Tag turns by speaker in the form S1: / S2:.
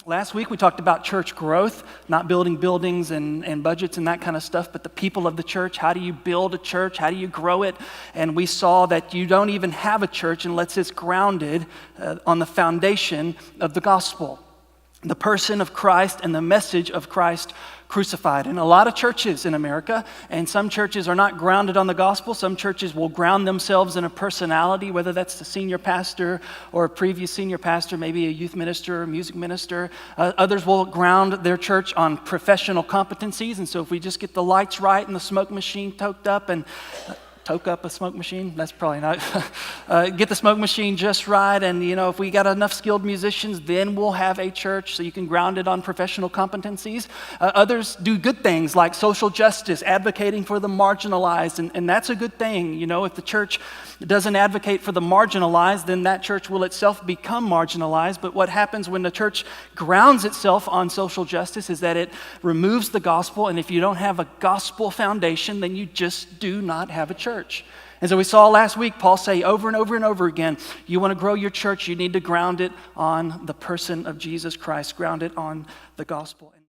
S1: Last week we talked about church growth, not building buildings and budgets and that kind of stuff, but the people of the church. How do you build a church? How do you grow it? And we saw that you don't even have a church unless it's grounded on the foundation of the gospel, the person of Christ and the message of Christ crucified. And a lot of churches in America, and some churches are not grounded on the gospel. Some churches will ground themselves in a personality, whether that's the senior pastor or a previous senior pastor, maybe a youth minister or music minister. Others will ground their church on professional competencies. And so if we just get the lights right and the smoke machine toked up and toke up a smoke machine? That's probably not. Get the smoke machine just right, and if we got enough skilled musicians, then we'll have a church, so you can ground it on professional competencies. Others do good things like social justice, advocating for the marginalized, and that's a good thing. If the church doesn't advocate for the marginalized, then that church will itself become marginalized. But what happens when the church grounds itself on social justice is that it removes the gospel, and if you don't have a gospel foundation, then you just do not have a church. And so we saw last week Paul say over and over and over again, you want to grow your church, you need to ground it on the person of Jesus Christ, ground it on the gospel.